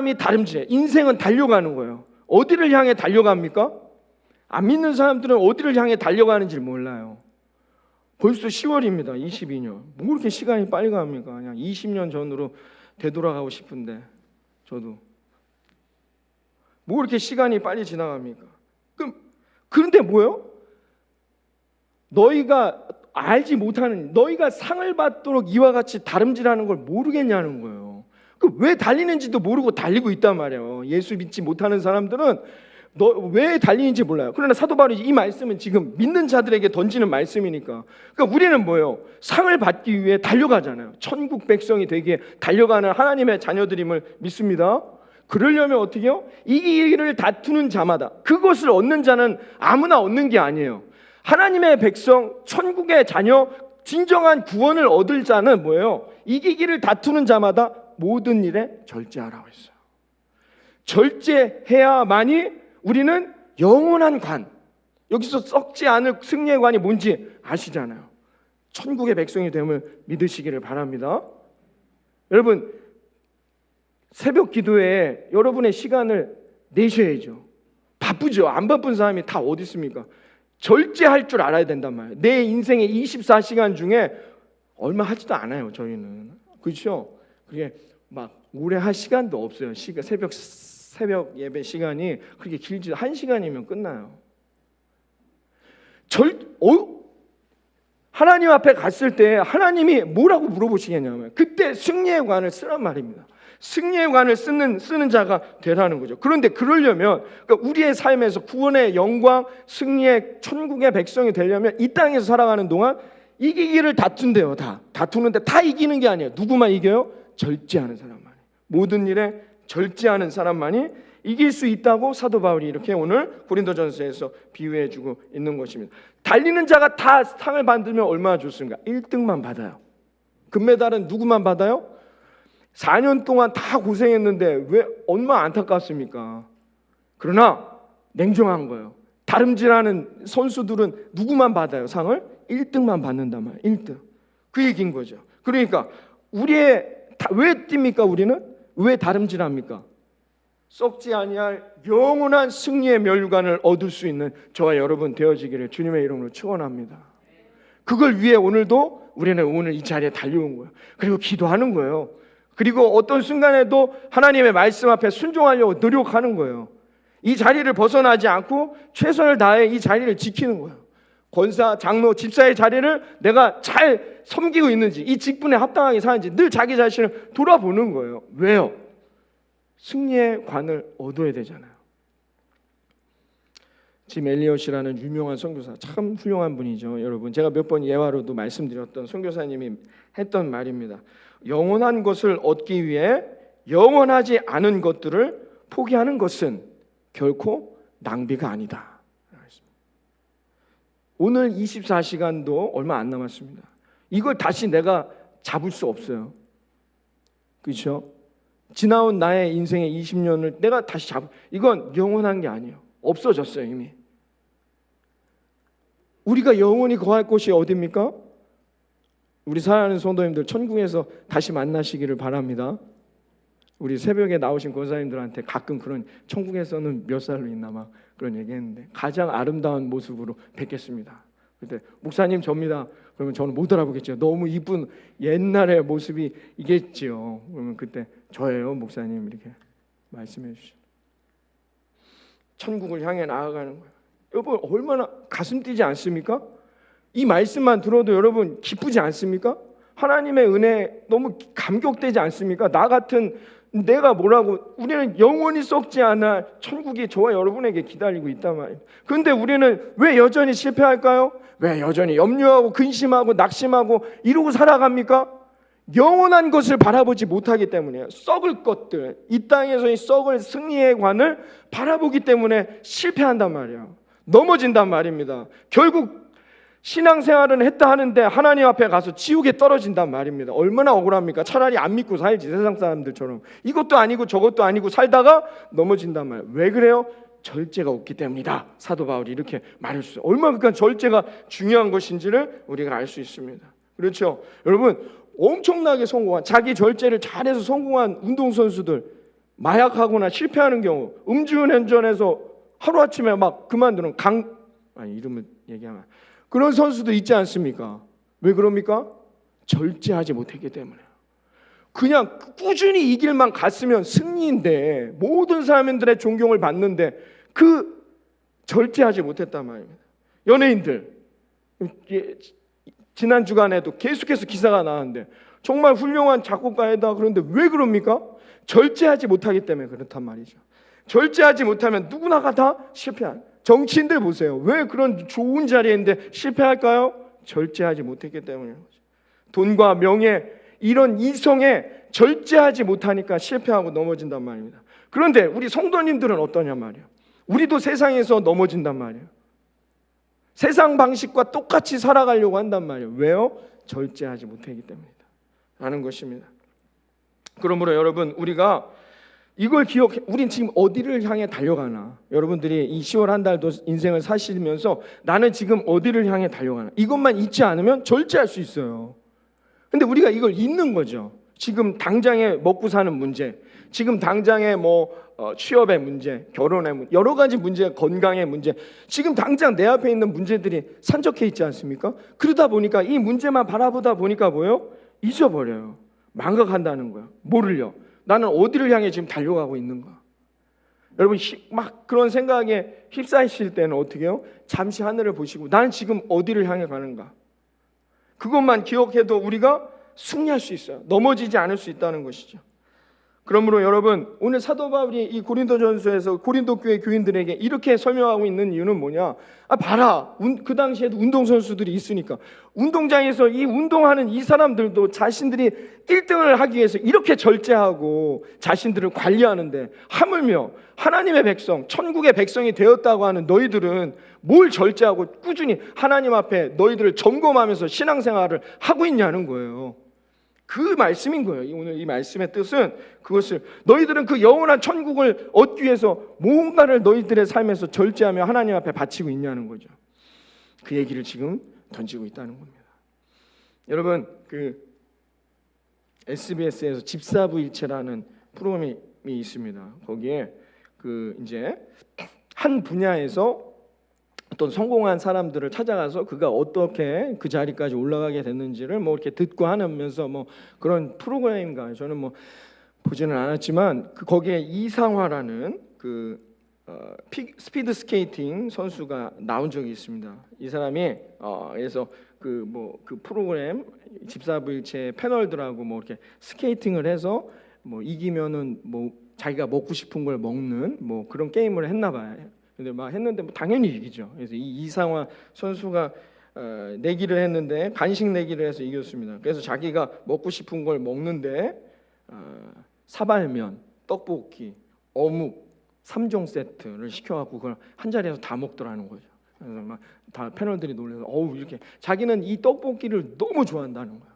사람이 다름질해. 인생은 달려가는 거예요. 어디를 향해 달려갑니까? 안 믿는 사람들은 어디를 향해 달려가는지 몰라요. 벌써 10월입니다. 22년. 뭐 이렇게 시간이 빨리 갑니까? 그냥 20년 전으로 되돌아가고 싶은데 저도 뭐 이렇게 시간이 빨리 지나갑니까? 그런데 뭐요? 너희가 알지 못하는, 너희가 상을 받도록 이와 같이 다름질하는 걸 모르겠냐는 거예요. 왜 달리는지도 모르고 달리고 있단 말이에요. 예수 믿지 못하는 사람들은 왜 달리는지 몰라요. 그러나 사도 바울이 이 말씀은 지금 믿는 자들에게 던지는 말씀이니까. 그러니까 우리는 뭐예요? 상을 받기 위해 달려가잖아요. 천국 백성이 되기에 달려가는 하나님의 자녀들임을 믿습니다. 그러려면 어떻게 해요? 이 길을 다투는 자마다, 그것을 얻는 자는 아무나 얻는 게 아니에요. 하나님의 백성, 천국의 자녀, 진정한 구원을 얻을 자는 뭐예요? 이기기를 다투는 자마다 모든 일에 절제하라고 했어요. 절제해야만이 우리는 영원한 관, 여기서 썩지 않을 승리의 관이 뭔지 아시잖아요. 천국의 백성이 됨을 믿으시기를 바랍니다. 여러분, 새벽 기도에 여러분의 시간을 내셔야죠. 바쁘죠. 안 바쁜 사람이 다 어디 있습니까? 절제할 줄 알아야 된단 말이에요. 내 인생의 24시간 중에 얼마 하지도 않아요. 저희는. 그렇죠? 그게 막 오래 할 시간도 없어요. 새벽 예배 시간이 그렇게 길지, 1시간이면 끝나요. 하나님 앞에 갔을 때 하나님이 뭐라고 물어보시겠냐면 그때 승리의 관을 쓰란 말입니다. 승리의 관을 쓰는 자가 되라는 거죠. 그런데 그러려면, 그러니까 우리의 삶에서 구원의 영광, 승리의 천국의 백성이 되려면 이 땅에서 살아가는 동안 이기기를 다툰대요. 다투는데 다 이기는 게 아니에요. 누구만 이겨요? 절제하는 사람만이. 모든 일에 절제하는 사람만이 이길 수 있다고 사도 바울이 이렇게 오늘 고린도전서에서 비유해주고 있는 것입니다. 달리는 자가 다 상을 받으면 얼마나 좋습니까? 1등만 받아요. 금메달은 누구만 받아요? 4년 동안 다 고생했는데 왜 얼마나 안타깝습니까? 그러나 냉정한 거예요. 다름질하는 선수들은 누구만 받아요? 상을? 1등만 받는단 말이에요. 1등. 그 얘기인 거죠. 그러니까 왜 뜁니까? 우리는 왜 다름질합니까? 썩지 아니할 영원한 승리의 멸관을 얻을 수 있는 저와 여러분 되어지기를 주님의 이름으로 축원합니다. 그걸 위해 오늘도 우리는 오늘 이 자리에 달려온 거예요. 그리고 기도하는 거예요. 그리고 어떤 순간에도 하나님의 말씀 앞에 순종하려고 노력하는 거예요. 이 자리를 벗어나지 않고 최선을 다해 이 자리를 지키는 거예요. 권사, 장로, 집사의 자리를 내가 잘 섬기고 있는지, 이 직분에 합당하게 사는지 늘 자기 자신을 돌아보는 거예요. 왜요? 승리의 관을 얻어야 되잖아요. 짐 엘리엇이라는 유명한 선교사, 참 훌륭한 분이죠. 여러분, 제가 몇 번 예화로도 말씀드렸던 선교사님이 했던 말입니다. 영원한 것을 얻기 위해 영원하지 않은 것들을 포기하는 것은 결코 낭비가 아니다. 오늘 24시간도 얼마 안 남았습니다. 이걸 다시 내가 잡을 수 없어요. 그렇죠? 지나온 나의 인생의 20년을 내가 다시 이건 영원한 게 아니에요. 없어졌어요. 이미. 우리가 영원히 거할 곳이 어디입니까? 우리 사랑하는 성도님들, 천국에서 다시 만나시기를 바랍니다. 우리 새벽에 나오신 권사님들한테 가끔 그런, 천국에서는 몇 살로 있나 막 그런 얘기했는데, 가장 아름다운 모습으로 뵙겠습니다. 그때 목사님 접니다. 그러면 저는 못 알아보겠죠. 너무 이쁜 옛날의 모습이 이겠지요. 그러면 그때 저예요 목사님 이렇게 말씀해 주시죠. 천국을 향해 나아가는 거예요. 여러분, 얼마나 가슴 뛰지 않습니까? 이 말씀만 들어도 여러분 기쁘지 않습니까? 하나님의 은혜 너무 감격되지 않습니까? 나 같은 내가 뭐라고, 우리는 영원히 썩지 않아 천국이 저와 여러분에게 기다리고 있단 말이에요. 그런데 우리는 왜 여전히 실패할까요? 왜 여전히 염려하고 근심하고 낙심하고 이러고 살아갑니까? 영원한 것을 바라보지 못하기 때문이에요. 썩을 것들, 이 땅에서의 썩을 승리의 관을 바라보기 때문에 실패한단 말이에요. 넘어진단 말입니다. 결국 신앙생활은 했다 하는데 하나님 앞에 가서 지옥에 떨어진단 말입니다. 얼마나 억울합니까? 차라리 안 믿고 살지, 세상 사람들처럼. 이것도 아니고 저것도 아니고 살다가 넘어진단 말이에요. 왜 그래요? 절제가 없기 때문이다. 사도 바울이 이렇게 말해주세요. 얼마나 그러니까 절제가 중요한 것인지를 우리가 알 수 있습니다. 그렇죠? 여러분, 엄청나게 성공한, 자기 절제를 잘해서 성공한 운동선수들 마약하거나 실패하는 경우, 음주운전해서 하루아침에 막 그만두는 이름을 얘기하면 그런 선수들 있지 않습니까? 왜 그럽니까? 절제하지 못했기 때문에. 그냥 꾸준히 이 길만 갔으면 승리인데, 모든 사람들의 존경을 받는데 그 절제하지 못했단 말입니다. 연예인들 지난 주간에도 계속해서 기사가 나왔는데 정말 훌륭한 작곡가이다. 그런데 왜 그럽니까? 절제하지 못하기 때문에 그렇단 말이죠. 절제하지 못하면 누구나가 다 실패한. 정치인들 보세요. 왜 그런 좋은 자리에 있는데 실패할까요? 절제하지 못했기 때문인 거죠. 돈과 명예, 이런 이성에 절제하지 못하니까 실패하고 넘어진단 말입니다. 그런데 우리 성도님들은 어떠냐 말이에요. 우리도 세상에서 넘어진단 말이에요. 세상 방식과 똑같이 살아가려고 한단 말이에요. 왜요? 절제하지 못하기 때문이다 라는 것입니다. 그러므로 여러분, 우리가 이걸 우린 지금 어디를 향해 달려가나? 여러분들이 이 10월 한 달도 인생을 사시면서 나는 지금 어디를 향해 달려가나? 이것만 잊지 않으면 절제할 수 있어요. 근데 우리가 이걸 잊는 거죠. 지금 당장에 먹고 사는 문제, 지금 당장에 취업의 문제, 결혼의 문제, 여러 가지 문제, 건강의 문제, 지금 당장 내 앞에 있는 문제들이 산적해 있지 않습니까? 그러다 보니까 이 문제만 바라보다 보니까 뭐예요? 잊어버려요. 망각한다는 거예요. 뭐를요? 나는 어디를 향해 지금 달려가고 있는가? 여러분, 막 그런 생각에 휩싸이실 때는 어떻게 해요? 잠시 하늘을 보시고 나는 지금 어디를 향해 가는가? 그것만 기억해도 우리가 승리할 수 있어요. 넘어지지 않을 수 있다는 것이죠. 그러므로 여러분, 오늘 사도 바울이 이 고린도전서에서 고린도 교회 교인들에게 이렇게 설명하고 있는 이유는 뭐냐? 봐라, 그 당시에도 운동선수들이 있으니까 운동장에서 이 운동하는 이 사람들도 자신들이 1등을 하기 위해서 이렇게 절제하고 자신들을 관리하는데, 하물며 하나님의 백성, 천국의 백성이 되었다고 하는 너희들은 뭘 절제하고 꾸준히 하나님 앞에 너희들을 점검하면서 신앙생활을 하고 있냐는 거예요. 그 말씀인 거예요. 오늘 이 말씀의 뜻은 그것을, 너희들은 그 영원한 천국을 얻기 위해서 뭔가를 너희들의 삶에서 절제하며 하나님 앞에 바치고 있냐는 거죠. 그 얘기를 지금 던지고 있다는 겁니다. 여러분, 그 SBS에서 집사부일체라는 프로그램이 있습니다. 거기에 이제 한 분야에서 어떤 성공한 사람들을 찾아가서 그가 어떻게 그 자리까지 올라가게 됐는지를 이렇게 듣고 하면서 그런 프로그램인가요? 저는 보지는 않았지만 거기에 이상화라는 스피드 스케이팅 선수가 나온 적이 있습니다. 이 사람이 그래서 그 프로그램 집사부일체 패널들하고 이렇게 스케이팅을 해서 이기면은 자기가 먹고 싶은 걸 먹는 그런 게임을 했나 봐요. 근데 했는데 당연히 이기죠. 그래서 이 이상화 선수가 내기를 했는데 간식 내기를 해서 이겼습니다. 그래서 자기가 먹고 싶은 걸 먹는데 사발면, 떡볶이, 어묵 3종 세트를 시켜갖고 그걸 한 자리에서 다 먹더라는 거죠. 그래서 다 패널들이 놀라서 이렇게 자기는 이 떡볶이를 너무 좋아한다는 거예요.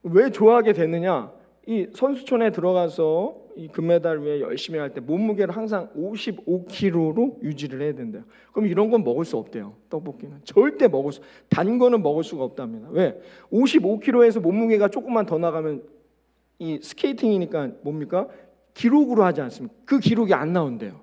왜 좋아하게 됐느냐? 이 선수촌에 들어가서 이 금메달 위해 열심히 할 때 몸무게를 항상 55kg로 유지를 해야 된대요. 그럼 이런 건 먹을 수 없대요. 떡볶이는 절대 단 거는 먹을 수가 없답니다. 왜? 55kg에서 몸무게가 조금만 더 나가면 이 스케이팅이니까 뭡니까? 기록으로 하지 않습니까? 그 기록이 안 나온대요.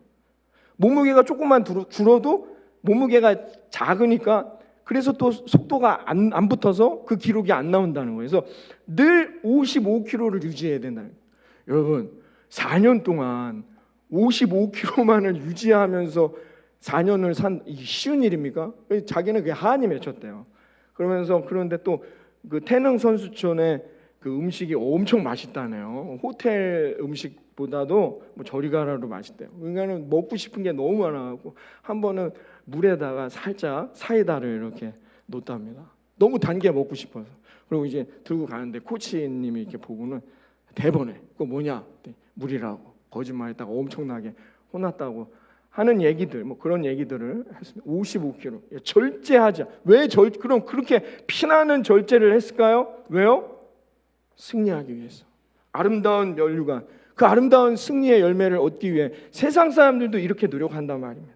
몸무게가 조금만 줄어도 몸무게가 작으니까, 그래서 또 속도가 안 붙어서 그 기록이 안 나온다는 거예요. 그래서 늘 55kg를 유지해야 된다는 거예요. 여러분, 4년 동안 55kg만을 유지하면서 4년을 산, 이게 쉬운 일입니까? 자기는 그게 한이 맺혔대요. 그런데 또 그 태릉 선수촌에 그 음식이 엄청 맛있다네요. 호텔 음식보다도 저리 가라로 맛있대요. 그러니까 먹고 싶은 게 너무 많아갖고 한 번은 물에다가 살짝 사이다를 이렇게 놓답니다. 너무 단 게 먹고 싶어서. 그리고 이제 들고 가는데 코치님이 이렇게 보고는 대번에 그거 뭐냐? 물이라고 거짓말했다가 엄청나게 혼났다고 하는 얘기들, 그런 얘기들을 했습니다. 55kg 절제하자. 그럼 그렇게 피나는 절제를 했을까요? 왜요? 승리하기 위해서. 아름다운 면류관, 그 아름다운 승리의 열매를 얻기 위해 세상 사람들도 이렇게 노력한단 말입니다.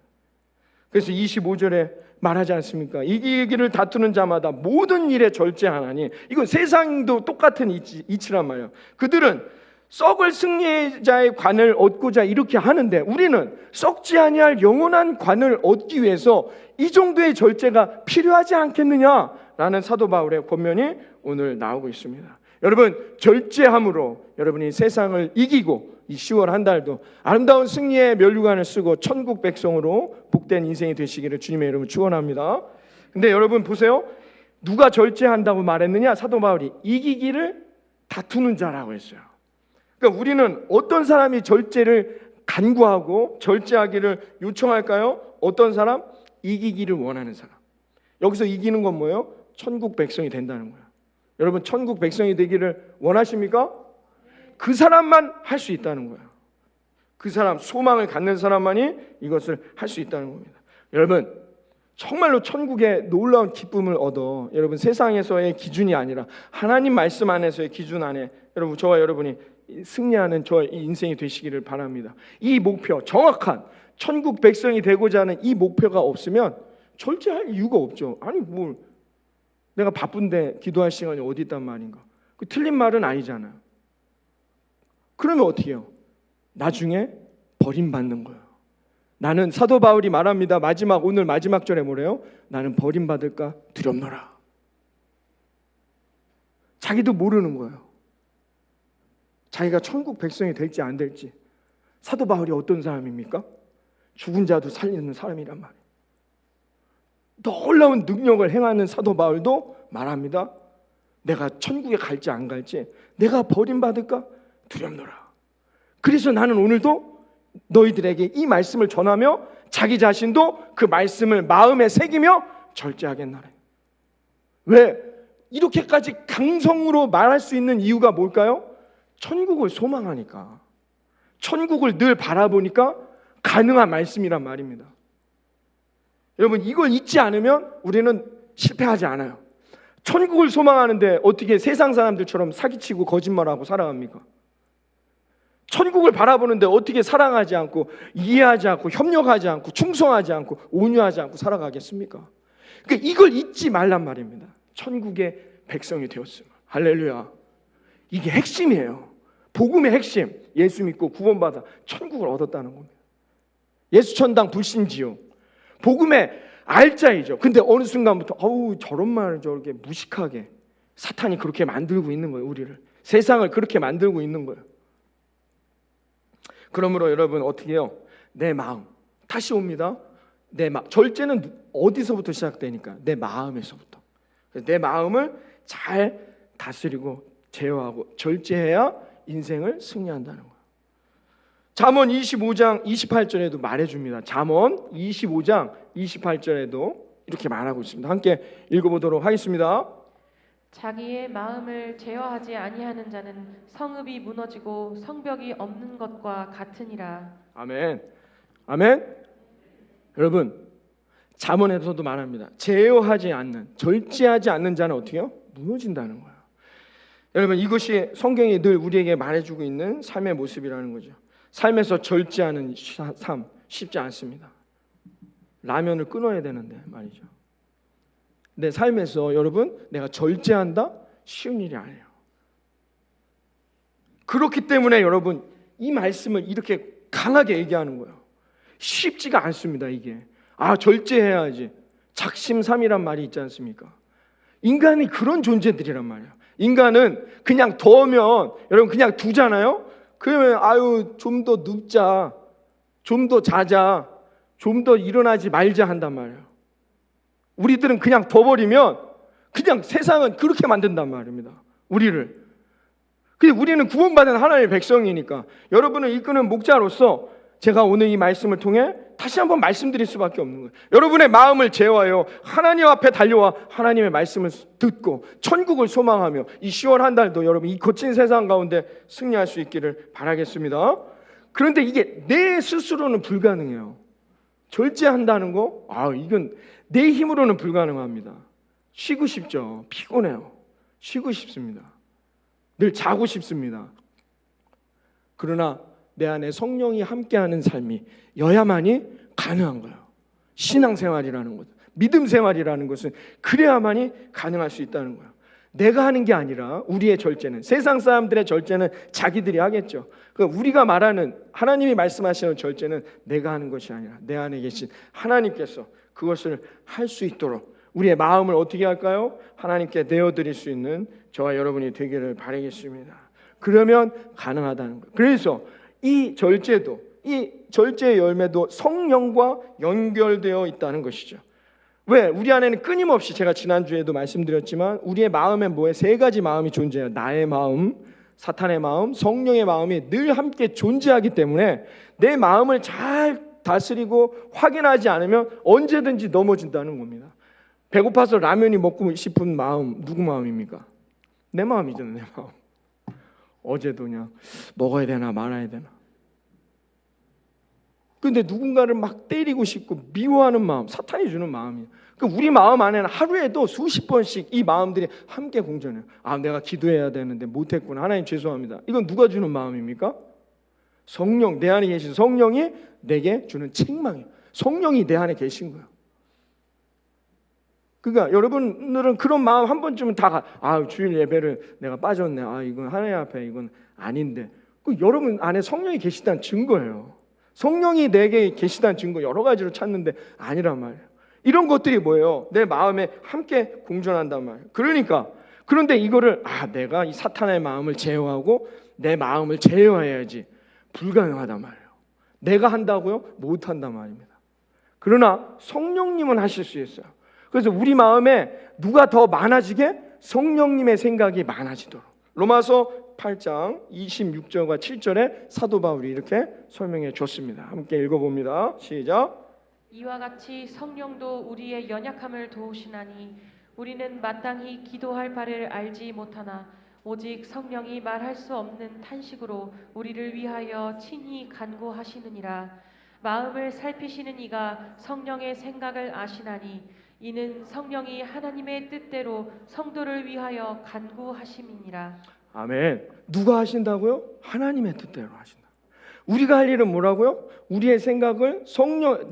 그래서 25절에 말하지 않습니까? 이 얘기를 다투는 자마다 모든 일에 절제하나니, 이건 세상도 똑같은 이치란 말이에요. 그들은 썩을 승리자의 관을 얻고자 이렇게 하는데 우리는 썩지 아니할 영원한 관을 얻기 위해서 이 정도의 절제가 필요하지 않겠느냐라는 사도 바울의 권면이 오늘 나오고 있습니다. 여러분, 절제함으로 여러분이 세상을 이기고 이 10월 한 달도 아름다운 승리의 면류관을 쓰고 천국 백성으로 복된 인생이 되시기를 주님의 이름으로 축원합니다. 근데 여러분 보세요. 누가 절제한다고 말했느냐? 사도 바울이 이기기를 다투는 자라고 했어요. 그러니까 우리는 어떤 사람이 절제를 간구하고 절제하기를 요청할까요? 어떤 사람? 이기기를 원하는 사람. 여기서 이기는 건 뭐예요? 천국 백성이 된다는 거예요. 여러분, 천국 백성이 되기를 원하십니까? 그 사람만 할 수 있다는 거예요. 그 사람, 소망을 갖는 사람만이 이것을 할 수 있다는 겁니다. 여러분, 정말로 천국의 놀라운 기쁨을 얻어 여러분 세상에서의 기준이 아니라 하나님 말씀 안에서의 기준 안에 여러분 저와 여러분이 승리하는 저의 인생이 되시기를 바랍니다. 이 목표, 정확한 천국 백성이 되고자 하는 이 목표가 없으면 절제할 이유가 없죠. 아니 뭘 내가 바쁜데 기도할 시간이 어디 있단 말인가? 그 틀린 말은 아니잖아요. 그러면 어떻게 해요? 나중에 버림받는 거예요. 나는 사도 바울이 말합니다. 오늘 마지막 절에 뭐래요? 나는 버림받을까 두렵노라. 자기도 모르는 거예요. 자기가 천국 백성이 될지 안 될지. 사도 바울이 어떤 사람입니까? 죽은 자도 살리는 사람이란 말이에요. 놀라운 능력을 행하는 사도 바울도 말합니다. 내가 천국에 갈지 안 갈지, 내가 버림받을까 두렵노라. 그래서 나는 오늘도 너희들에게 이 말씀을 전하며 자기 자신도 그 말씀을 마음에 새기며 절제하겠나래. 왜? 이렇게까지 강성으로 말할 수 있는 이유가 뭘까요? 천국을 소망하니까, 천국을 늘 바라보니까 가능한 말씀이란 말입니다. 여러분, 이걸 잊지 않으면 우리는 실패하지 않아요. 천국을 소망하는데 어떻게 세상 사람들처럼 사기치고 거짓말하고 살아갑니까? 천국을 바라보는데 어떻게 사랑하지 않고 이해하지 않고 협력하지 않고 충성하지 않고 온유하지 않고 살아가겠습니까? 그러니까 이걸 잊지 말란 말입니다. 천국의 백성이 되었으면. 할렐루야. 이게 핵심이에요. 복음의 핵심. 예수 믿고 구원받아 천국을 얻었다는 겁니다. 예수천당 불신지옥. 복음의 알짜이죠. 근데 어느 순간부터 저런 말을 저렇게 무식하게 사탄이 그렇게 만들고 있는 거예요. 우리를. 세상을 그렇게 만들고 있는 거예요. 그러므로 여러분 어떻게 해요? 내 마음 다시 옵니다. 절제는 어디서부터 시작되니까? 내 마음에서부터. 내 마음을 잘 다스리고 제어하고 절제해야 인생을 승리한다는 거예요. 잠언 25장 28절에도 말해줍니다. 잠언 25장 28절에도 이렇게 말하고 있습니다. 함께 읽어보도록 하겠습니다. 자기의 마음을 제어하지 아니하는 자는 성읍이 무너지고 성벽이 없는 것과 같으니라. 아멘. 아멘. 여러분, 잠언에서도 말합니다. 제어하지 않는, 절제하지 않는 자는 어떻게 해요? 무너진다는 거예요. 여러분, 이것이 성경이 늘 우리에게 말해주고 있는 삶의 모습이라는 거죠. 삶에서 절제하는 삶 쉽지 않습니다. 라면을 끊어야 되는데 말이죠. 내 삶에서 여러분 내가 절제한다? 쉬운 일이 아니에요. 그렇기 때문에 여러분 이 말씀을 이렇게 강하게 얘기하는 거예요. 쉽지가 않습니다. 이게 절제해야지. 작심삼일한 말이 있지 않습니까? 인간이 그런 존재들이란 말이에요. 인간은 그냥 더우면 여러분 그냥 두잖아요. 그러면 좀 더 눕자, 좀 더 자자, 좀 더 일어나지 말자 한단 말이에요. 우리들은 그냥 둬버리면 그냥 세상은 그렇게 만든단 말입니다. 우리를. 근데 우리는 구원받은 하나님의 백성이니까 여러분을 이끄는 목자로서 제가 오늘 이 말씀을 통해 다시 한번 말씀드릴 수밖에 없는 거예요. 여러분의 마음을 제어하여 하나님 앞에 달려와 하나님의 말씀을 듣고 천국을 소망하며 이 10월 한 달도 여러분 이 거친 세상 가운데 승리할 수 있기를 바라겠습니다. 그런데 이게 내 스스로는 불가능해요. 절제한다는 거, 이건 내 힘으로는 불가능합니다. 쉬고 싶죠. 피곤해요. 쉬고 싶습니다. 늘 자고 싶습니다. 그러나 내 안에 성령이 함께하는 삶이 여야만이 가능한 거예요. 신앙생활이라는 것, 믿음 생활이라는 것은 그래야만이 가능할 수 있다는 거예요. 내가 하는 게 아니라 우리의 절제는, 세상 사람들의 절제는 자기들이 하겠죠. 그러니까 우리가 말하는, 하나님이 말씀하시는 절제는 내가 하는 것이 아니라 내 안에 계신 하나님께서 그것을 할 수 있도록 우리의 마음을 어떻게 할까요? 하나님께 내어드릴 수 있는 저와 여러분이 되기를 바라겠습니다. 그러면 가능하다는 거예요. 그래서 이 절제도, 이 절제의 열매도 성령과 연결되어 있다는 것이죠. 왜? 우리 안에는 끊임없이, 제가 지난주에도 말씀드렸지만 우리의 마음에 뭐에 세 가지 마음이 존재해요. 나의 마음, 사탄의 마음, 성령의 마음이 늘 함께 존재하기 때문에 내 마음을 잘 다스리고 확인하지 않으면 언제든지 넘어진다는 겁니다. 배고파서 라면이 먹고 싶은 마음, 누구 마음입니까? 내 마음이잖아요. 내 마음. 어제도 그냥 먹어야 되나 말아야 되나. 근데 누군가를 막 때리고 싶고 미워하는 마음, 사탄이 주는 마음이에요. 그러니까 우리 마음 안에는 하루에도 수십 번씩 이 마음들이 함께 공존해요. 아, 내가 기도해야 되는데 못했구나. 하나님 죄송합니다. 이건 누가 주는 마음입니까? 성령, 내 안에 계신 성령이 내게 주는 책망이에요. 성령이 내 안에 계신 거예요. 그러니까 여러분들은 그런 마음 한 번쯤은 다 주일 예배를 내가 빠졌네. 이건 하나님 앞에 이건 아닌데. 그 여러분 안에 성령이 계시다는 증거예요. 성령이 내게 계시다는 증거 여러 가지로 찾는데 아니란 말이에요. 이런 것들이 뭐예요? 내 마음에 함께 공존한단 말이에요. 그런데 이거를 내가 이 사탄의 마음을 제어하고 내 마음을 제어해야지, 불가능하단 말이에요. 내가 한다고요? 못한단 말입니다. 그러나 성령님은 하실 수 있어요. 그래서 우리 마음에 누가 더 많아지게? 성령님의 생각이 많아지도록. 로마서 8장 26절과 7절에 사도 바울이 이렇게 설명해 줬습니다. 함께 읽어봅니다. 시작. 이와 같이 성령도 우리의 연약함을 도우시나니 우리는 마땅히 기도할 바를 알지 못하나 오직 성령이 말할 수 없는 탄식으로 우리를 위하여 친히 간구하시느니라. 마음을 살피시는 이가 성령의 생각을 아시나니 이는 성령이 하나님의 뜻대로 성도를 위하여 간구하심이니라. 아멘. 누가 하신다고요? 하나님의 뜻대로 하신다. 우리가 할 일은 뭐라고요? 우리의 생각을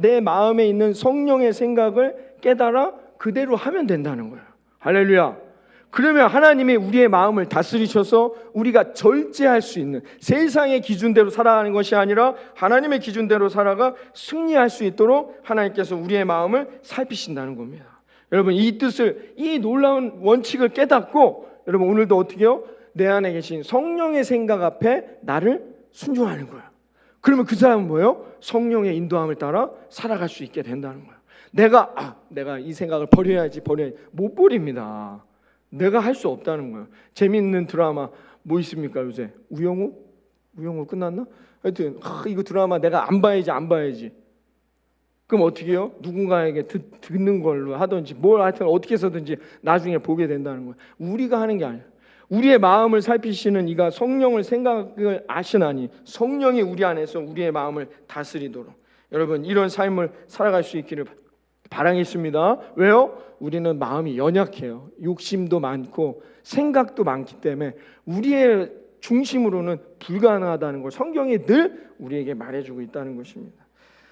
내 마음에 있는 성령의 생각을 깨달아 그대로 하면 된다는 거예요. 할렐루야. 그러면 하나님이 우리의 마음을 다스리셔서 우리가 절제할 수 있는, 세상의 기준대로 살아가는 것이 아니라 하나님의 기준대로 살아가 승리할 수 있도록 하나님께서 우리의 마음을 살피신다는 겁니다. 여러분, 이 뜻을, 이 놀라운 원칙을 깨닫고 여러분 오늘도 어떻게 해요? 내 안에 계신 성령의 생각 앞에 나를 순종하는 거예요. 그러면 그 사람은 뭐예요? 성령의 인도함을 따라 살아갈 수 있게 된다는 거예요. 내가 이 생각을 버려야지. 못 버립니다. 내가 할 수 없다는 거예요. 재미있는 드라마 뭐 있습니까 요새? 우영우 끝났나? 하여튼 이거 드라마 내가 안 봐야지. 그럼 어떻게 해요? 누군가에게 듣는 걸로 하든지 뭘 하여튼 어떻게 해서든지 나중에 보게 된다는 거예요. 우리가 하는 게 아니에요. 우리의 마음을 살피시는 이가 성령을 생각을 아시나니 성령이 우리 안에서 우리의 마음을 다스리도록 여러분 이런 삶을 살아갈 수 있기를 바라겠습니다. 왜요? 우리는 마음이 연약해요. 욕심도 많고 생각도 많기 때문에 우리의 중심으로는 불가능하다는 걸 성경이 늘 우리에게 말해주고 있다는 것입니다.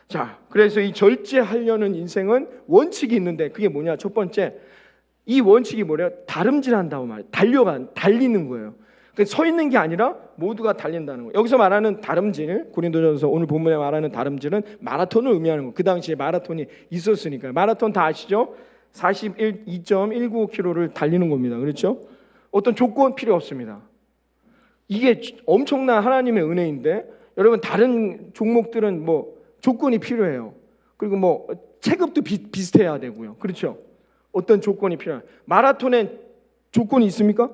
자, 그래서 이 절제하려는 인생은 원칙이 있는데 그게 뭐냐? 첫 번째, 이 원칙이 뭐래요? 다름질한다고 말해요. 달리는 거예요. 서 있는 게 아니라 모두가 달린다는 거예요. 여기서 말하는 다름질, 고린도전서 오늘 본문에 말하는 다름질은 마라톤을 의미하는 거예요. 그 당시에 마라톤이 있었으니까요. 마라톤 다 아시죠? 42.195km를 달리는 겁니다. 그렇죠? 어떤 조건 필요 없습니다. 이게 엄청난 하나님의 은혜인데 여러분 다른 종목들은 뭐 조건이 필요해요. 그리고 뭐 체급도 비슷해야 되고요. 그렇죠? 어떤 조건이 필요해요. 마라톤엔 조건이 있습니까?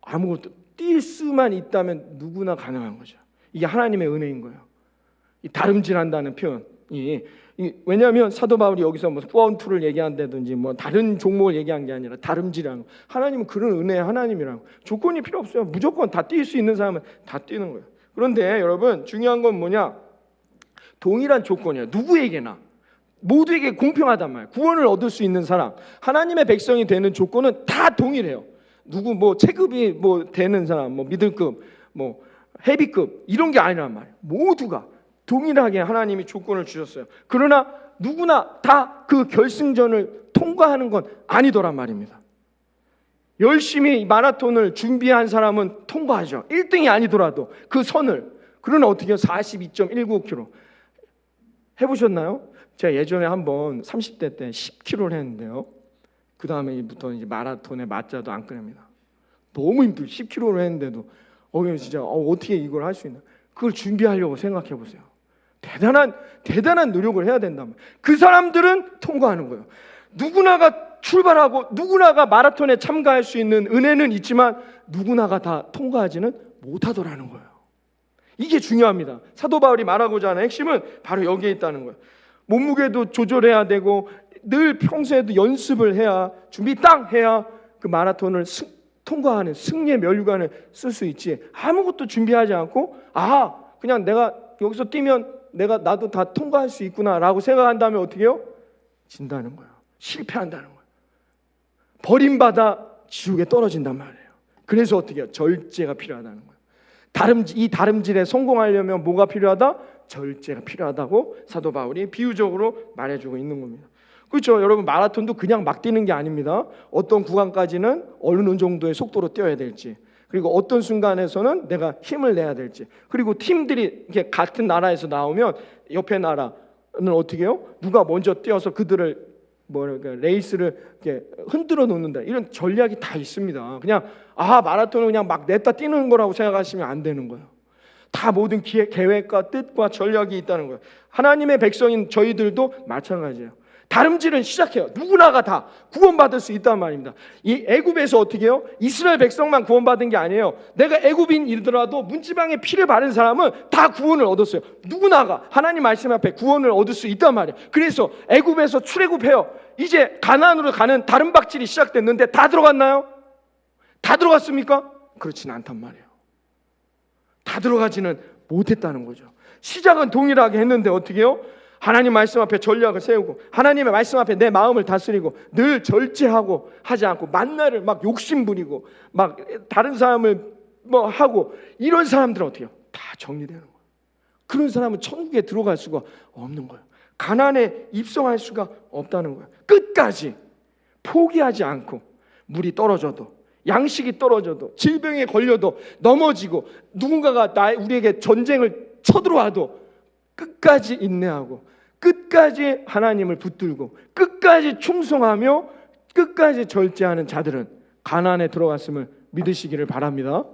아무것도 뛸 수만 있다면 누구나 가능한 거죠. 이게 하나님의 은혜인 거예요. 이 다름질한다는 표현이 왜냐하면 사도 바울이 여기서 뭐 4-on-2를 얘기한다든지 뭐 다른 종목을 얘기한 게 아니라 다름질하는 거. 하나님은 그런 은혜의 하나님이라고. 조건이 필요 없어요. 무조건 다 뛸 수 있는 사람은 다 뛰는 거예요. 그런데 여러분 중요한 건 뭐냐? 동일한 조건이에요. 누구에게나 모두에게 공평하단 말이에요. 구원을 얻을 수 있는 사람, 하나님의 백성이 되는 조건은 다 동일해요. 누구 뭐 체급이 뭐 되는 사람, 뭐 미들급, 뭐 헤비급 이런 게 아니란 말이에요. 모두가 동일하게 하나님이 조건을 주셨어요. 그러나 누구나 다 그 결승전을 통과하는 건 아니더란 말입니다. 열심히 마라톤을 준비한 사람은 통과하죠. 1등이 아니더라도 그 선을. 그러나 어떻게 해요? 42.195km 해보셨나요? 제가 예전에 한번 30대 때 10km를 했는데요. 그 다음에부터 이제 마라톤에 맞자도 안 꺼냅니다. 너무 힘들어요. 10km를 했는데도 진짜 어떻게 이걸 할 수 있나? 그걸 준비하려고 생각해 보세요. 대단한 노력을 해야 된다면 그 사람들은 통과하는 거예요. 누구나가 출발하고 누구나가 마라톤에 참가할 수 있는 은혜는 있지만 누구나가 다 통과하지는 못하더라는 거예요. 이게 중요합니다. 사도 바울이 말하고자 하는 핵심은 바로 여기에 있다는 거예요. 몸무게도 조절해야 되고 늘 평소에도 연습을 해야, 준비 딱 해야 그 마라톤을 통과하는 승리의 면류관을 쓸 수 있지. 아무것도 준비하지 않고 그냥 내가 여기서 뛰면 나도 다 통과할 수 있구나라고 생각한다면 어떻게 해요? 진다는 거예요. 실패한다는 거예요. 버림받아 지옥에 떨어진단 말이에요. 그래서 어떻게 해요? 절제가 필요하다는 거예요. 이 다름질에 성공하려면 뭐가 필요하다? 절제가 필요하다고 사도 바울이 비유적으로 말해주고 있는 겁니다. 그렇죠. 여러분, 마라톤도 그냥 막 뛰는 게 아닙니다. 어떤 구간까지는 어느 정도의 속도로 뛰어야 될지, 그리고 어떤 순간에서는 내가 힘을 내야 될지, 그리고 팀들이 이렇게 같은 나라에서 나오면 옆에 나라는 어떻게 해요? 누가 먼저 뛰어서 그들을 레이스를 이렇게 흔들어 놓는다, 이런 전략이 다 있습니다. 그냥 마라톤은 그냥 막 냈다 뛰는 거라고 생각하시면 안 되는 거예요. 다 모든 계획과 뜻과 전략이 있다는 거예요. 하나님의 백성인 저희들도 마찬가지예요. 다름질은 시작해요. 누구나가 다 구원받을 수 있단 말입니다. 이 애굽에서 어떻게 해요? 이스라엘 백성만 구원받은 게 아니에요. 내가 애굽인이더라도 문지방에 피를 바른 사람은 다 구원을 얻었어요. 누구나가 하나님 말씀 앞에 구원을 얻을 수 있단 말이에요. 그래서 애굽에서 출애굽해요. 이제 가나안으로 가는 다른 박질이 시작됐는데 다 들어갔나요? 다 들어갔습니까? 그렇진 않단 말이에요. 다 들어가지는 못했다는 거죠. 시작은 동일하게 했는데 어떻게 해요? 하나님 말씀 앞에 전략을 세우고 하나님의 말씀 앞에 내 마음을 다스리고 늘 절제하고 하지 않고 만나를 막 욕심부리고 막 다른 사람을 하고, 이런 사람들은 어떻게 해요? 다 정리되는 거예요. 그런 사람은 천국에 들어갈 수가 없는 거예요. 가나안에 입성할 수가 없다는 거예요. 끝까지 포기하지 않고, 물이 떨어져도, 양식이 떨어져도, 질병에 걸려도, 넘어지고, 누군가가 우리에게 전쟁을 쳐들어와도 끝까지 인내하고, 끝까지 하나님을 붙들고, 끝까지 충성하며, 끝까지 절제하는 자들은 가나안에 들어갔음을 믿으시기를 바랍니다.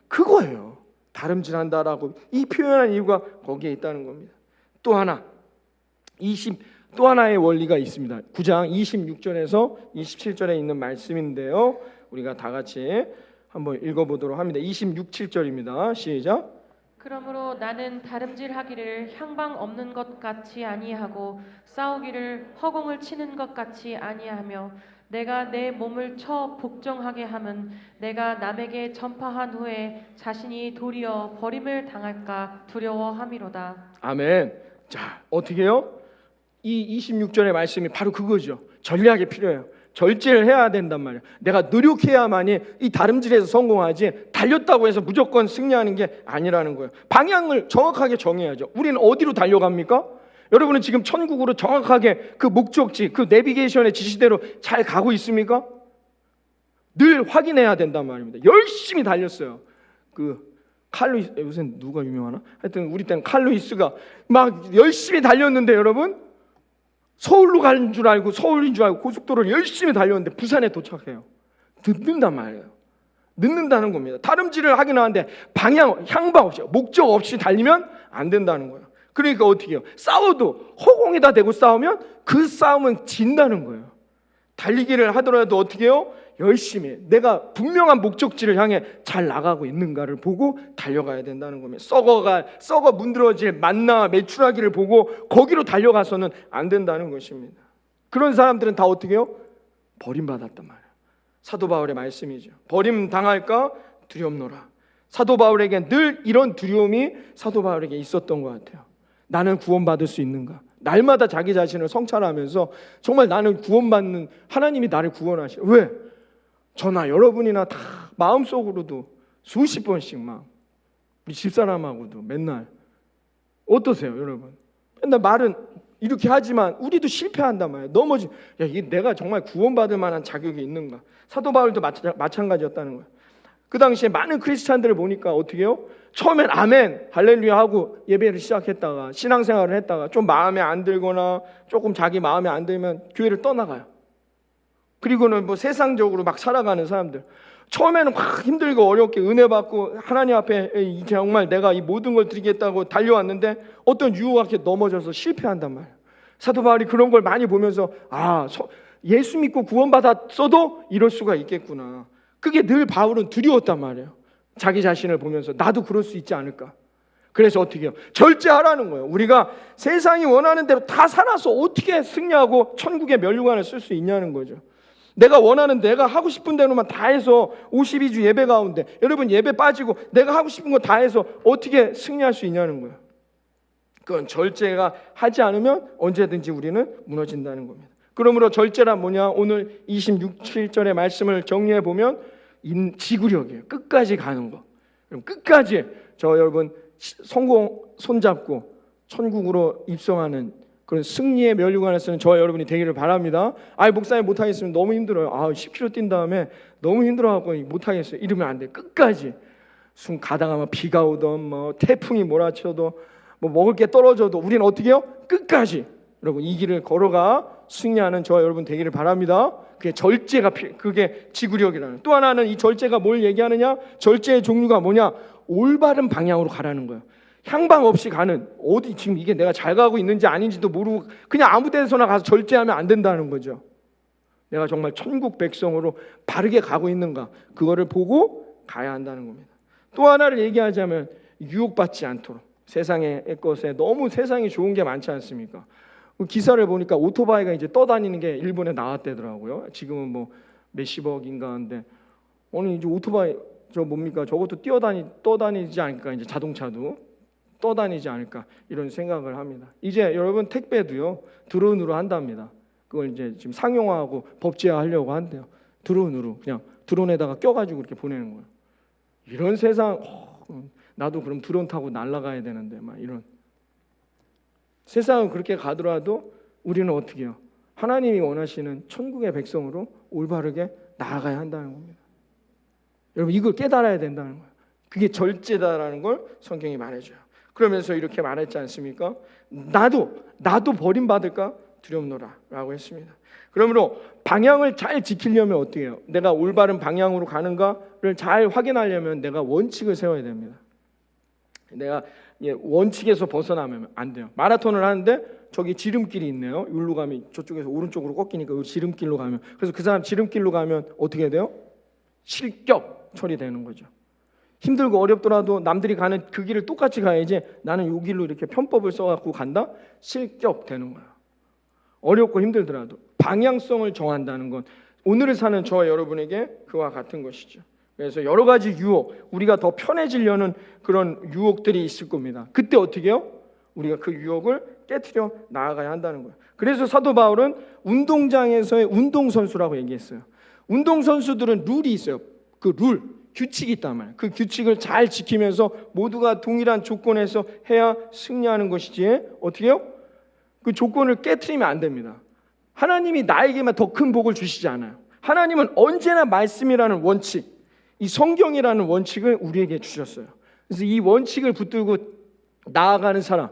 그거예요. 다름질한다라고 이 표현한 이유가 거기에 있다는 겁니다. 또 하나의 원리가 있습니다. 9장 26절에서 27절에 있는 말씀인데요, 우리가 다 같이 한번 읽어보도록 합니다. 26, 7절입니다. 시작. 그러므로 나는 다름질하기를 향방 없는 것 같이 아니하고 싸우기를 허공을 치는 것 같이 아니하며, 내가 내 몸을 쳐 복종하게 함은 내가 남에게 전파한 후에 자신이 도리어 버림을 당할까 두려워함이로다. 아멘. 자, 어떻게 해요? 이 26절의 말씀이 바로 그거죠. 전략이 필요해요. 절제를 해야 된단 말이에요. 내가 노력해야만이 이 다름질에서 성공하지, 달렸다고 해서 무조건 승리하는 게 아니라는 거예요. 방향을 정확하게 정해야죠. 우리는 어디로 달려갑니까? 여러분은 지금 천국으로 정확하게 그 목적지, 그 내비게이션의 지시대로 잘 가고 있습니까? 늘 확인해야 된단 말입니다. 열심히 달렸어요. 칼루이스, 요새 누가 유명하나? 하여튼 우리 때는 칼루이스가 막 열심히 달렸는데, 여러분, 서울로 가는 줄 알고, 서울인 줄 알고 고속도로를 열심히 달렸는데 부산에 도착해요. 늦는단 말이에요. 늦는다는 겁니다. 다름질을 하긴 하는데 향방 없이, 목적 없이 달리면 안 된다는 거예요. 그러니까 어떻게 해요? 싸워도 허공에다 대고 싸우면 그 싸움은 진다는 거예요. 달리기를 하더라도 어떻게 해요? 열심히 내가 분명한 목적지를 향해 잘 나가고 있는가를 보고 달려가야 된다는 겁니다. 썩어 문드러질 만나 메추라기를 보고 거기로 달려가서는 안 된다는 것입니다. 그런 사람들은 다 어떻게 해요? 버림받았단 말이에요. 사도 바울의 말씀이죠. 버림당할까 두렵노라. 사도 바울에게 늘 이런 두려움이 사도 바울에게 있었던 것 같아요. 나는 구원받을 수 있는가? 날마다 자기 자신을 성찰하면서 정말 나는 구원받는, 하나님이 나를 구원하시오. 왜? 저나 여러분이나 다 마음속으로도 수십 번씩 막 우리 집사람하고도 맨날 어떠세요, 여러분? 맨날 말은 이렇게 하지만 우리도 실패한단 말이에요. 넘어지. 야, 이게 내가 정말 구원받을 만한 자격이 있는가? 사도 바울도 마찬가지였다는 거예요. 그 당시에 많은 크리스찬들을 보니까 어떻게 해요? 처음엔 아멘, 할렐루야 하고 예배를 시작했다가 신앙생활을 했다가 좀 마음에 안 들거나 조금 자기 마음에 안 들면 교회를 떠나가요. 그리고는 뭐 세상적으로 막 살아가는 사람들, 처음에는 막 힘들고 어렵게 은혜 받고 하나님 앞에 정말 내가 이 모든 걸 드리겠다고 달려왔는데 어떤 유혹 앞에 넘어져서 실패한단 말이에요. 사도 바울이 그런 걸 많이 보면서 예수 믿고 구원받았어도 이럴 수가 있겠구나. 그게 늘 바울은 두려웠단 말이에요. 자기 자신을 보면서 나도 그럴 수 있지 않을까. 그래서 어떻게 해요? 절제하라는 거예요. 우리가 세상이 원하는 대로 다 살아서 어떻게 승리하고 천국의 면류관을 쓸 수 있냐는 거죠. 내가 원하는, 내가 하고 싶은 대로만 다 해서 52주 예배 가운데 여러분 예배 빠지고 내가 하고 싶은 거 다 해서 어떻게 승리할 수 있냐는 거예요. 그건 절제가 하지 않으면 언제든지 우리는 무너진다는 겁니다. 그러므로 절제란 뭐냐? 오늘 26절의 말씀을 정리해 보면 지구력이에요. 끝까지 가는 거. 그럼 끝까지 여러분 성공 손잡고 천국으로 입성하는 그런 승리의 면류관을 쓰는 저와 여러분이 되기를 바랍니다. 목사님 못하겠으면 너무 힘들어요. 10km 뛴 다음에 너무 힘들어갖고 못하겠어요. 이러면 안 돼. 끝까지 순 가다가 비가 오던 뭐 태풍이 몰아쳐도 뭐 먹을 게 떨어져도 우리는 어떻게 해요? 끝까지 여러분 이 길을 걸어가 승리하는 저와 여러분 되기를 바랍니다. 그게 절제가 그게 지구력이라는. 또 하나는 이 절제가 뭘 얘기하느냐? 절제의 종류가 뭐냐? 올바른 방향으로 가라는 거예요. 향방 없이 가는, 어디 지금 이게 내가 잘 가고 있는지 아닌지도 모르고 그냥 아무 데서나 가서 절제하면 안 된다는 거죠. 내가 정말 천국 백성으로 바르게 가고 있는가, 그거를 보고 가야 한다는 겁니다. 또 하나를 얘기하자면 유혹받지 않도록. 세상의 것에 너무 세상이 좋은 게 많지 않습니까? 기사를 보니까 오토바이가 이제 떠다니는 게 일본에 나왔대더라고요. 지금은 뭐 몇십억인가 하는데, 아니 이제 오토바이 뭡니까? 저것도 떠다니지 않을까? 이제 자동차도 떠다니지 않을까? 이런 생각을 합니다. 이제 여러분 택배도요 드론으로 한답니다. 그걸 이제 지금 상용화하고 법제화하려고 한대요. 드론으로 그냥 드론에다가 껴가지고 이렇게 보내는 거예요. 이런 세상, 나도 그럼 드론 타고 날아가야 되는데 막 이런. 세상은 그렇게 가더라도 우리는 어떻게 해요? 하나님이 원하시는 천국의 백성으로 올바르게 나아가야 한다는 겁니다. 여러분 이걸 깨달아야 된다는 거예요. 그게 절제다라는 걸 성경이 말해줘요. 그러면서 이렇게 말했지 않습니까? 나도 버림받을까 두렵노라 라고 했습니다. 그러므로 방향을 잘 지키려면 어떻게 해요? 내가 올바른 방향으로 가는가를 잘 확인하려면 내가 원칙을 세워야 됩니다. 내가 원칙에서 벗어나면 안 돼요. 마라톤을 하는데 저기 지름길이 있네요. 여기로 가면 저쪽에서 오른쪽으로 꺾이니까 이 지름길로 가면, 그래서 그 사람 지름길로 가면 어떻게 돼요? 실격 처리되는 거죠. 힘들고 어렵더라도 남들이 가는 그 길을 똑같이 가야지, 나는 이 길로 이렇게 편법을 써갖고 간다? 실격되는 거야. 어렵고 힘들더라도 방향성을 정한다는 건 오늘을 사는 저와 여러분에게 그와 같은 것이죠. 그래서 여러 가지 유혹, 우리가 더 편해지려는 그런 유혹들이 있을 겁니다. 그때 어떻게 해요? 우리가 그 유혹을 깨트려 나아가야 한다는 거예요. 그래서 사도 바울은 운동장에서의 운동선수라고 얘기했어요. 운동선수들은 룰이 있어요. 그 룰, 규칙이 있단 말이에요. 그 규칙을 잘 지키면서 모두가 동일한 조건에서 해야 승리하는 것이지, 어떻게 해요? 그 조건을 깨트리면 안 됩니다. 하나님이 나에게만 더 큰 복을 주시지 않아요. 하나님은 언제나 말씀이라는 원칙, 이 성경이라는 원칙을 우리에게 주셨어요. 그래서 이 원칙을 붙들고 나아가는 사람,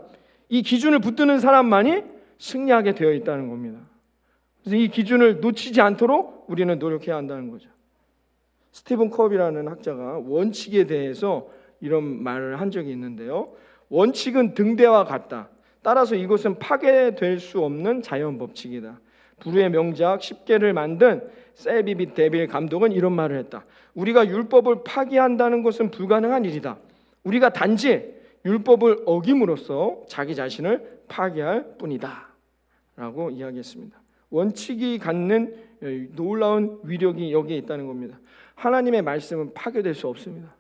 이 기준을 붙드는 사람만이 승리하게 되어 있다는 겁니다. 그래서 이 기준을 놓치지 않도록 우리는 노력해야 한다는 거죠. 스티븐 컵이라는 학자가 원칙에 대해서 이런 말을 한 적이 있는데요. 원칙은 등대와 같다. 따라서 이것은 파괴될 수 없는 자연 법칙이다. 불후의 명작 10개를 만든 세비빗 데빌 감독은 이런 말을 했다. 우리가 율법을 파기한다는 것은 불가능한 일이다. 우리가 단지 율법을 어김으로써 자기 자신을 파괴할 뿐이다 라고 이야기했습니다. 원칙이 갖는 놀라운 위력이 여기에 있다는 겁니다. 하나님의 말씀은 파괴될 수 없습니다.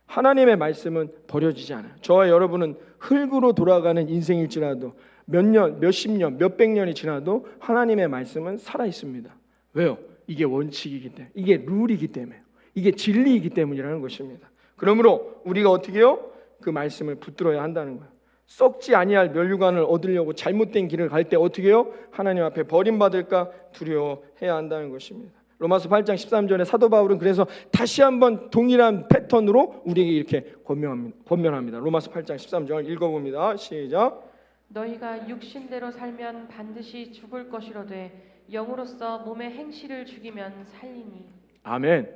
하나님의 말씀은 버려지지 않아요. 저와 여러분은 흙으로 돌아가는 인생일지라도 몇 년, 몇십 년, 몇백 년이 지나도 하나님의 말씀은 살아있습니다. 왜요? 이게 원칙이기 때문에, 이게 룰이기 때문에, 이게 진리이기 때문이라는 것입니다. 그러므로 우리가 어떻게 해요? 그 말씀을 붙들어야 한다는 거예요. 썩지 아니할 면류관을 얻으려고 잘못된 길을 갈 때 어떻게 해요? 하나님 앞에 버림받을까 두려워해야 한다는 것입니다. 로마서 8장 13절에 사도 바울은 그래서 다시 한번 동일한 패턴으로 우리에게 이렇게 권면합니다. 로마서 8장 13절 읽어봅니다. 시작. 너희가 육신대로 살면 반드시 죽을 것이로되 영으로서 몸의 행실을 죽이면 살리니. 아멘.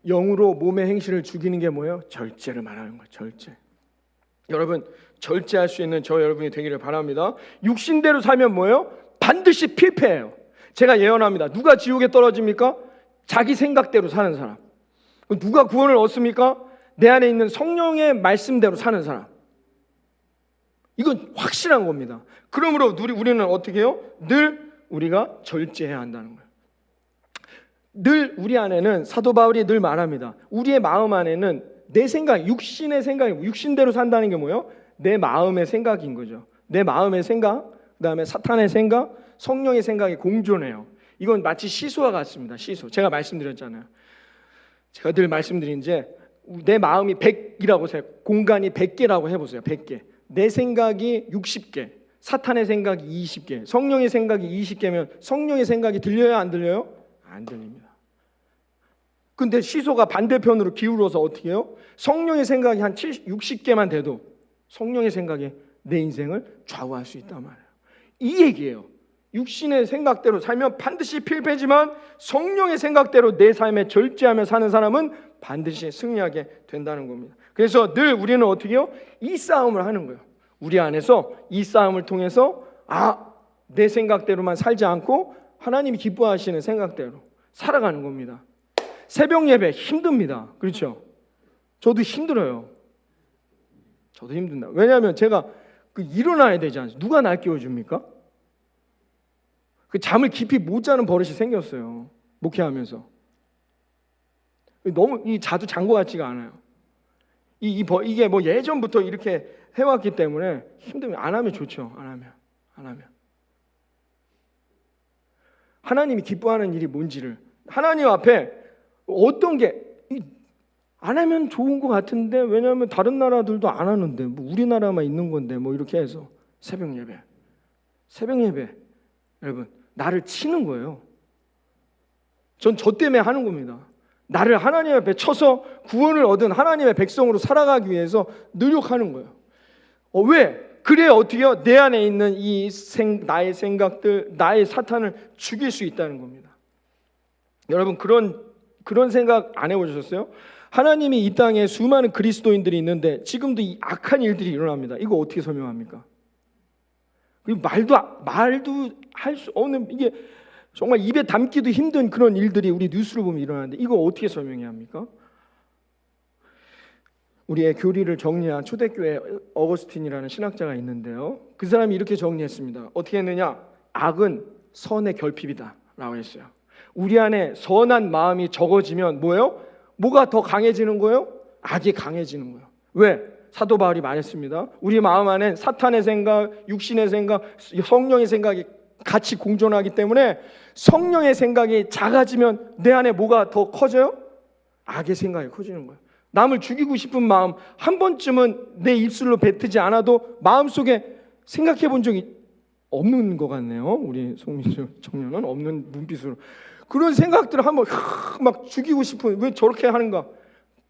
영으로 몸의 행실을 죽이는 게 뭐예요? 절제를 말하는 거예요. 절제. 여러분, 절제할 수 있는 저 여러분이 되기를 바랍니다. 육신대로 살면 뭐예요? 반드시 필패해요. 제가 예언합니다. 누가 지옥에 떨어집니까? 자기 생각대로 사는 사람. 누가 구원을 얻습니까? 내 안에 있는 성령의 말씀대로 사는 사람. 이건 확실한 겁니다. 그러므로 우리는 어떻게 해요? 늘 우리가 절제해야 한다는 거예요. 늘 우리 안에는 사도 바울이 늘 말합니다. 우리의 마음 안에는 내 생각, 육신의 생각이, 육신대로 산다는 게 뭐예요? 내 마음의 생각인 거죠. 내 마음의 생각, 그 다음에 사탄의 생각, 성령의 생각이 공존해요. 이건 마치 시소와 같습니다. 시소. 제가 말씀드렸잖아요. 제가 늘 말씀드린 이제 내 마음이 100이라고 해요. 공간이 100개라고 해보세요. 100개. 내 생각이 60개, 사탄의 생각이 20개, 성령의 생각이 20개면 성령의 생각이 들려요? 안 들려요? 안 들립니다. 근데 시소가 반대편으로 기울어서 어떻게 해요? 성령의 생각이 한 60개만 돼도 성령의 생각이 내 인생을 좌우할 수 있단 말이에요. 이 얘기예요. 육신의 생각대로 살면 반드시 필패지만 성령의 생각대로 내 삶에 절제하며 사는 사람은 반드시 승리하게 된다는 겁니다. 그래서 늘 우리는 어떻게 해요? 이 싸움을 하는 거예요. 우리 안에서 이 싸움을 통해서 내 생각대로만 살지 않고 하나님이 기뻐하시는 생각대로 살아가는 겁니다. 새벽 예배 힘듭니다. 그렇죠? 저도 힘들어요. 저도 힘든다. 왜냐하면 제가 일어나야 되지 않습니까? 누가 날 깨워줍니까? 잠을 깊이 못 자는 버릇이 생겼어요. 목회하면서. 너무 자도 잔 것 같지가 않아요. 이게 뭐 예전부터 이렇게 해왔기 때문에 힘들면 안 하면 좋죠. 안 하면. 하나님이 기뻐하는 일이 뭔지를, 하나님 앞에 어떤 게 안 하면 좋은 것 같은데, 왜냐하면 다른 나라들도 안 하는데 뭐 우리나라만 있는 건데 뭐 이렇게 해서 새벽 예배 여러분, 나를 치는 거예요. 전 저 때문에 하는 겁니다. 나를 하나님 앞에 쳐서 구원을 얻은 하나님의 백성으로 살아가기 위해서 노력하는 거예요. 왜? 그래야 어떻게 해요? 내 안에 있는 나의 생각들, 나의 사탄을 죽일 수 있다는 겁니다. 여러분, 그런 생각 안 해보셨어요? 하나님이 이 땅에 수많은 그리스도인들이 있는데 지금도 이 악한 일들이 일어납니다. 이거 어떻게 설명합니까? 그리고 말도 할 수 없는, 이게 정말 입에 담기도 힘든 그런 일들이 우리 뉴스를 보면 일어나는데 이거 어떻게 설명해야 합니까? 우리의 교리를 정리한 초대교회 어거스틴이라는 신학자가 있는데요. 그 사람이 이렇게 정리했습니다. 어떻게 했느냐? 악은 선의 결핍이다 라고 했어요. 우리 안에 선한 마음이 적어지면 뭐예요? 뭐가 더 강해지는 거예요? 악이 강해지는 거예요. 왜? 사도 바울이 말했습니다. 우리 마음 안에 사탄의 생각, 육신의 생각, 성령의 생각이 같이 공존하기 때문에 성령의 생각이 작아지면 내 안에 뭐가 더 커져요? 악의 생각이 커지는 거예요. 남을 죽이고 싶은 마음 한 번쯤은 내 입술로 뱉지 않아도 마음속에 생각해 본 적이 없는 것 같네요. 우리 송민주 청년은 없는 눈빛으로 그런 생각들을 한번 막 죽이고 싶은, 왜 저렇게 하는가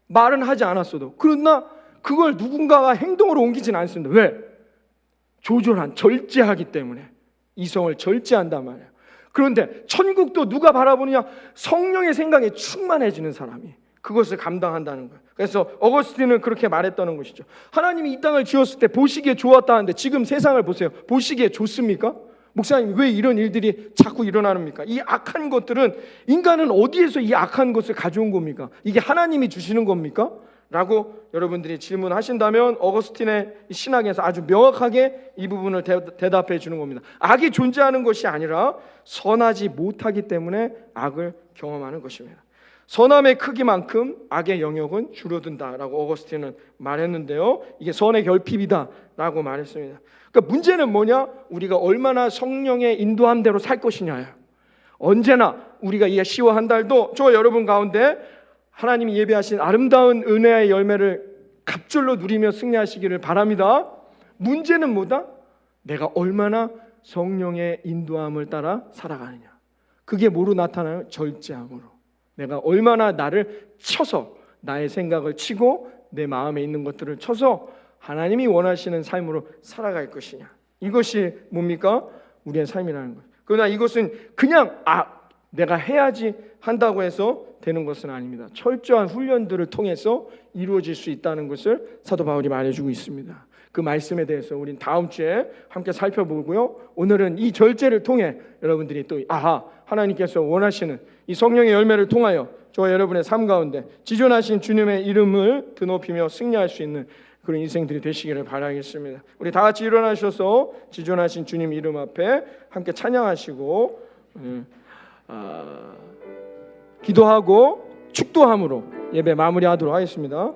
말은 하지 않았어도, 그러나 그걸 누군가가 행동으로 옮기지는 않습니다. 왜? 조절한, 절제하기 때문에. 이성을 절제한단 말이에요. 그런데 천국도 누가 바라보느냐? 성령의 생각에 충만해지는 사람이 그것을 감당한다는 거예요. 그래서 어거스틴은 그렇게 말했다는 것이죠. 하나님이 이 땅을 지었을 때 보시기에 좋았다는데 지금 세상을 보세요. 보시기에 좋습니까? 목사님, 왜 이런 일들이 자꾸 일어나는입니까? 이 악한 것들은, 인간은 어디에서 이 악한 것을 가져온 겁니까? 이게 하나님이 주시는 겁니까? 라고 여러분들이 질문하신다면 어거스틴의 신학에서 아주 명확하게 이 부분을 대답해 주는 겁니다. 악이 존재하는 것이 아니라 선하지 못하기 때문에 악을 경험하는 것입니다. 선함의 크기만큼 악의 영역은 줄어든다라고 어거스틴은 말했는데요. 이게 선의 결핍이다라고 말했습니다. 그러니까 문제는 뭐냐? 우리가 얼마나 성령의 인도함대로 살 것이냐예요. 언제나 우리가 이 10월 한 달도 저 여러분 가운데 하나님이 예배하신 아름다운 은혜의 열매를 갑절로 누리며 승리하시기를 바랍니다. 문제는 뭐다? 내가 얼마나 성령의 인도함을 따라 살아가느냐. 그게 뭐로 나타나요? 절제함으로. 내가 얼마나 나를 쳐서, 나의 생각을 치고 내 마음에 있는 것들을 쳐서 하나님이 원하시는 삶으로 살아갈 것이냐. 이것이 뭡니까? 우리의 삶이라는 거예요. 그러나 이것은 그냥 내가 해야지 한다고 해서 되는 것은 아닙니다. 철저한 훈련들을 통해서 이루어질 수 있다는 것을 사도 바울이 말해주고 있습니다. 그 말씀에 대해서 우린 다음 주에 함께 살펴보고요. 오늘은 이 절제를 통해 여러분들이 또 하나님께서 원하시는 이 성령의 열매를 통하여 저와 여러분의 삶 가운데 지존하신 주님의 이름을 드높이며 승리할 수 있는 그런 인생들이 되시기를 바라겠습니다. 우리 다 같이 일어나셔서 지존하신 주님 이름 앞에 함께 찬양하시고 기도하고 축도함으로 예배 마무리하도록 하겠습니다.